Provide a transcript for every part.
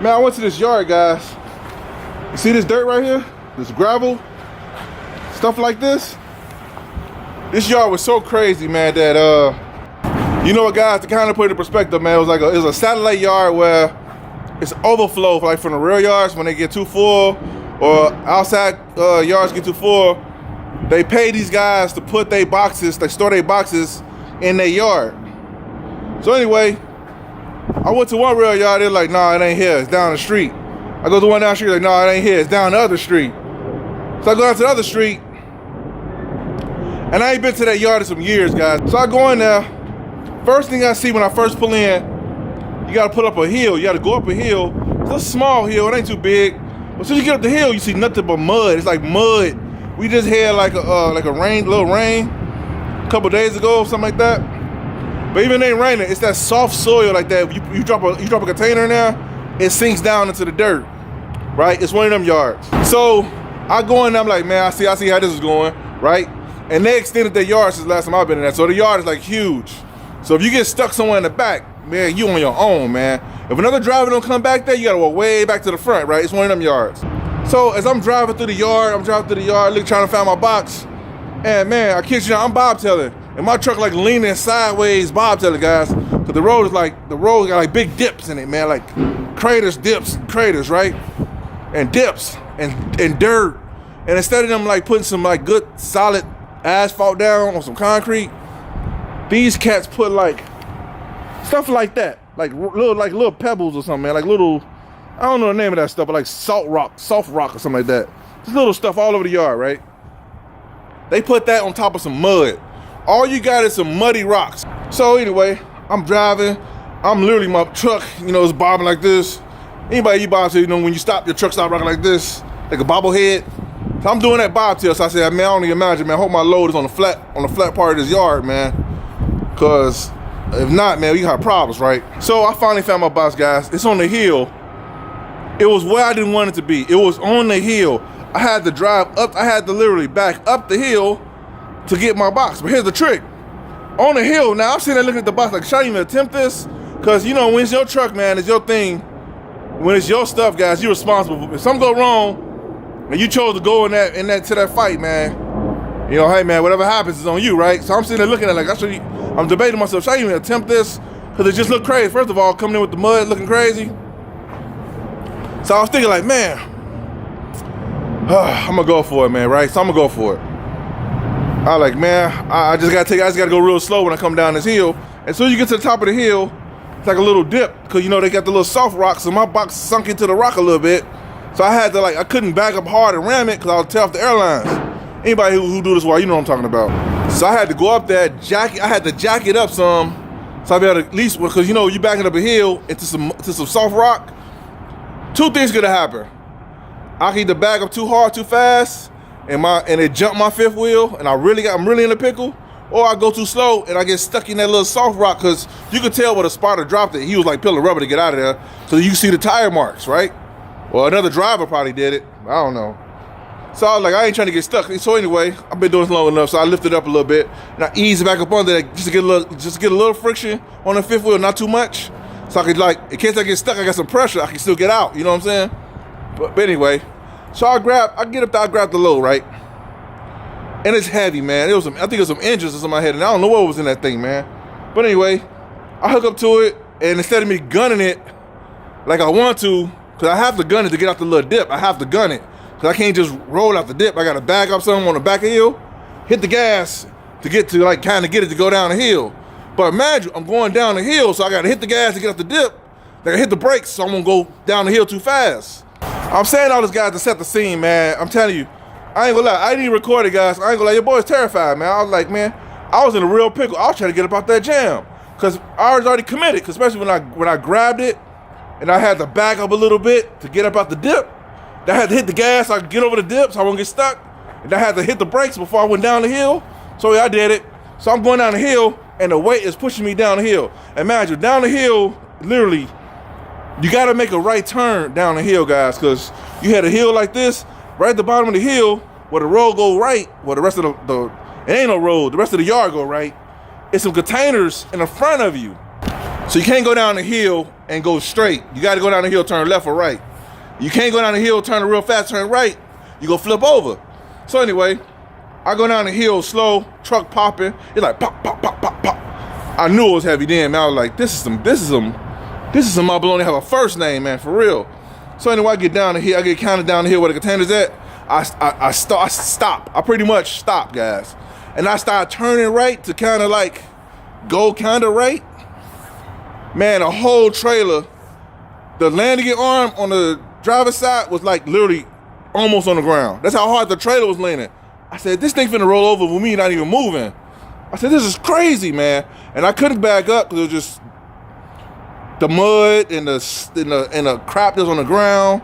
Man, I went to this yard, guys. You see this dirt right here? This gravel? Stuff like this? This yard was so crazy, man, that, you know what, guys, to kind of put it in perspective, man, it was a satellite yard where it's overflow, like from the real yards when they get too full, or outside yards get too full. They pay these guys to put their boxes, they store their boxes in their yard. So anyway, I went to one real yard, they're like, nah, it ain't here, it's down the street. I go to one down the street, like, nah, it ain't here, it's down the other street. So I go down to the other street, and I ain't been to that yard in some years, guys. So I go in there, first thing I see when I first pull in, you gotta pull up a hill, you gotta go up a hill. It's a small hill, it ain't too big. But soon as you get up the hill, you see nothing but mud. It's like mud. We just had like a little rain a couple days ago, something like that. But even it ain't raining, it's that soft soil like that. You drop a container in there, it sinks down into the dirt, right? It's one of them yards. So I go in there, I'm like, man, I see how this is going, right? And they extended their yard since the last time I've been in there. So the yard is like huge. So if you get stuck somewhere in the back, man, you on your own, man. If another driver don't come back there, you gotta walk way back to the front, right? It's one of them yards. So as I'm driving through the yard, trying to find my box, and man, I kid you not, I'm bobtailing. And my truck like leaning sideways bobtailing, guys. Cause the road got like big dips in it, man. Like dips, right? And dips and dirt. And instead of them like putting some like good solid asphalt down on some concrete, these cats put like stuff like that. Like little pebbles or something, man. Like little, I don't know the name of that stuff, but like soft rock or something like that. Just little stuff all over the yard, right? They put that on top of some mud. All you got is some muddy rocks. So anyway, I'm driving. I'm literally, my truck, is bobbing like this. Anybody you bobtail, when you stop, your truck stop rocking like this, like a bobblehead. So I'm doing that bobtail. So I said, man, I don't even imagine, man. I hope my load is on the flat part of this yard, man. Cause if not, man, we got problems, right? So I finally found my box, guys. It's on the hill. It was where I didn't want it to be. It was on the hill. I had to drive up. I had to literally back up the hill to get my box. But here's the trick. On the hill, now I'm sitting there looking at the box like, should I even attempt this? Because, when it's your truck, man, it's your thing. When it's your stuff, guys, you're responsible. If something go wrong and you chose to go to that fight, man, hey, man, whatever happens is on you, right? So I'm sitting there looking at it like, I'm debating myself, should I even attempt this? Because it just looked crazy. First of all, coming in with the mud looking crazy. So I was thinking like, man, I'm gonna go for it, man, right? So I'm gonna go for it. I was like, man, I just gotta go real slow when I come down this hill. And so you get to the top of the hill, it's like a little dip, because they got the little soft rocks, so my box sunk into the rock a little bit. So I had to I couldn't back up hard and ram it because I would tear off the airlines. Anybody who do this, you know what I'm talking about. So I had to go up there, I had to jack it up some, so I'd be able to at least, because you backing up a hill into some soft rock. Two things could have happened. I could either back up too hard, too fast, and it jumped my fifth wheel, and I'm really in a pickle, or I go too slow and I get stuck in that little soft rock, because you could tell where the spotter dropped it. He was like peeling rubber to get out of there, so you see the tire marks, right? Or another driver probably did it. I don't know. So I was like, I ain't trying to get stuck. So anyway, I've been doing this long enough, so I lifted up a little bit and I eased back up under that just to get a little friction on the fifth wheel, not too much. So I could in case I get stuck, I got some pressure, I can still get out, you know what I'm saying? But anyway, so I get up there, I grab the load, right? And it's heavy, man. I think it was some engines in my head, and I don't know what was in that thing, man. But anyway, I hook up to it, and instead of me gunning it like I want to, because I have to gun it to get out the little dip, I have to gun it. Because I can't just roll out the dip. I got to back up something on the back of the hill, hit the gas to get to kind of get it to go down the hill. But imagine, I'm going down the hill, so I got to hit the gas to get up the dip. I got to hit the brakes, so I'm going to go down the hill too fast. I'm saying all this, guys, to set the scene, man. I'm telling you, I ain't gonna lie. I didn't even record it, guys. I ain't gonna lie. Your boy's terrified, man. I was like, man, I was in a real pickle. I was trying to get up out that jam because I was already committed. Because especially when I grabbed it and I had to back up a little bit to get up out the dip. I had to hit the gas so I could get over the dip so I wouldn't get stuck. And I had to hit the brakes before I went down the hill. So yeah, I did it. So I'm going down the hill and the weight is pushing me down the hill. Imagine, down the hill, literally, you gotta make a right turn down the hill, guys, because you had a hill like this, right at the bottom of the hill, where the road go right, where the rest of it ain't no road, the rest of the yard go right, it's some containers in the front of you. So you can't go down the hill and go straight. You got to go down the hill, turn left or right. You can't go down the hill, turn real fast, turn right. You go flip over. So anyway, I go down the hill slow, truck popping. It's like pop, pop, pop, pop, pop. I knew it was heavy then, man. I was like, this is some my baloney have a first name, man, for real. So anyway, I get down the hill, I get counted down the hill where the container's at. I stop. I pretty much stop, guys. And I start turning right to kind of like go kind of right. Man, a whole trailer, the landing gear arm on the driver's side was like literally almost on the ground. That's how hard the trailer was leaning. I said, this thing finna roll over with me not even moving. I said, this is crazy, man. And I couldn't back up because it was just the mud and the crap that was on the ground,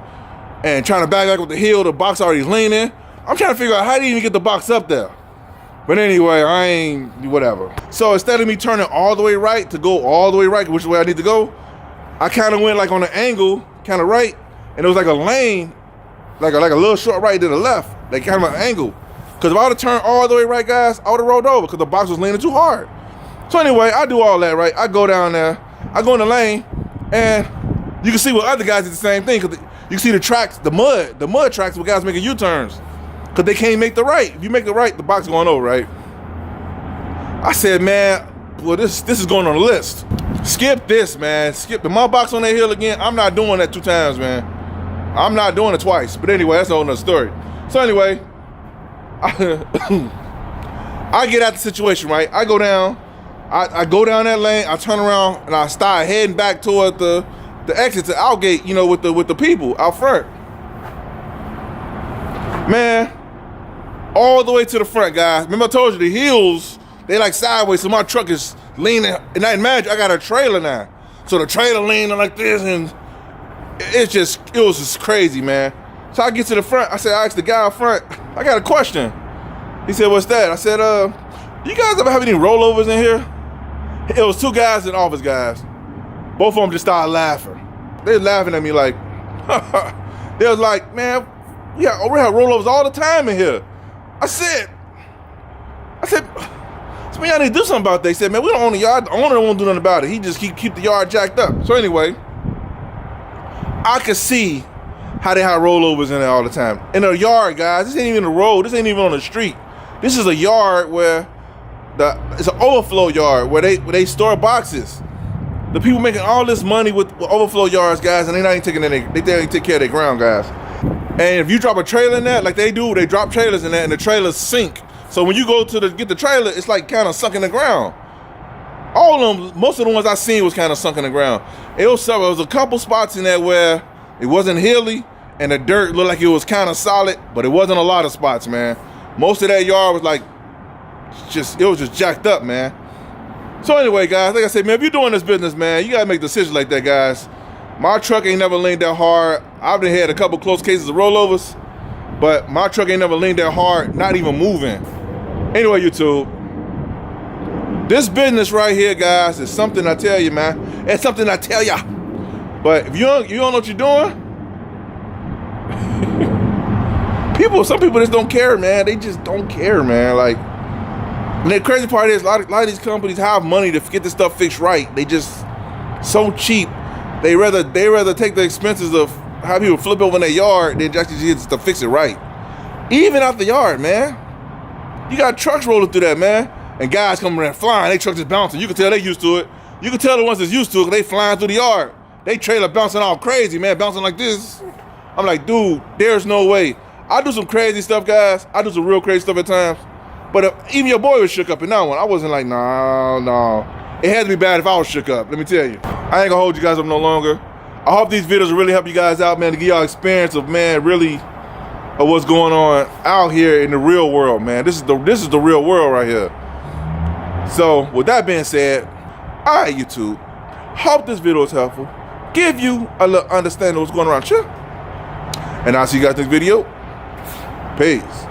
and trying to back up with the hill, the box already leaning. I'm trying to figure out how do you even get the box up there. But anyway, I ain't, whatever. So instead of me turning all the way right to go all the way right, which way I need to go, I kind of went like on an angle, kind of right, and it was like a lane, like a little short right to the left, like kind of an angle. Because if I would have turned all the way right, guys, I would have rolled over because the box was leaning too hard. So anyway, I do all that, right? I go down there, I go in the lane, and you can see what other guys did the same thing, because you can see the tracks, the mud tracks where guys making U-turns. Because they can't make the right. If you make the right, the box is going over, right? I said, man, well, this is going on the list. Skip this, man. Skip my box on that hill again. I'm not doing that 2 times, man. I'm not doing it twice. But anyway, that's a whole nother story. So anyway, I get out the situation, right? I go down. I go down that lane. I turn around and I start heading back toward the exit to Outgate, you know, with the people out front. Man, all the way to the front, guys. Remember I told you the hills, they like sideways, so my truck is leaning. And I imagine I got a trailer now. So the trailer leaning like this, and it was just crazy, man. So I get to the front. I asked the guy up front, I got a question. He said, what's that? I said, you guys ever have any rollovers in here? It was 2 guys and office guys. Both of them just started laughing. They was laughing at me like, they was like, man, we have rollovers all the time in here. I said, so man, y'all need to do something about that. They said, man, we don't own the yard. The owner won't do nothing about it. He just keep the yard jacked up. So anyway, I could see how they have rollovers in there all the time. In a yard, guys, this ain't even a road. This ain't even on the street. This is a yard where it's an overflow yard where they store boxes. The people making all this money with overflow yards, guys, and they ain't taking they take care of their ground, guys. And if you drop a trailer in that, like they do, they drop trailers in that, and the trailers sink. So when you go to get the trailer, it's like kind of sunk in the ground. All of them, most of the ones I seen was kind of sunk in the ground. It was a couple spots in there where it wasn't hilly, and the dirt looked like it was kind of solid, but it wasn't a lot of spots, man. Most of that yard was like, it was just jacked up, man. So anyway, guys, like I said, man, if you're doing this business, man, you gotta make decisions like that, guys. My truck ain't never leaned that hard. I've been had a couple close cases of rollovers, but my truck ain't never leaned that hard, not even moving. Anyway, YouTube, this business right here, guys, is something I tell you, man. It's something I tell ya. But if you don't know what you're doing, some people just don't care, man. They just don't care, man. Like, and the crazy part is a lot of these companies have money to get this stuff fixed right. They just so cheap. They rather take the expenses of how people flip over in their yard than actually just to fix it right. Even out the yard, man. You got trucks rolling through that, man. And guys coming around flying, they trucks just bouncing. You can tell they used to it. You can tell the ones that's used to it, they flying through the yard. They trailer bouncing all crazy, man, bouncing like this. I'm like, dude, there's no way. I do some crazy stuff, guys. I do some real crazy stuff at times. But even your boy was shook up in that one. I wasn't like, no. It had to be bad if I was shook up, let me tell you. I ain't gonna hold you guys up no longer. I hope these videos will really help you guys out, man, to give y'all experience of, man, really of what's going on out here in the real world, man. This is the real world right here. So, with that being said, all right, YouTube, hope this video was helpful. Give you a little understanding of what's going around here. And I'll see you guys next video. Peace.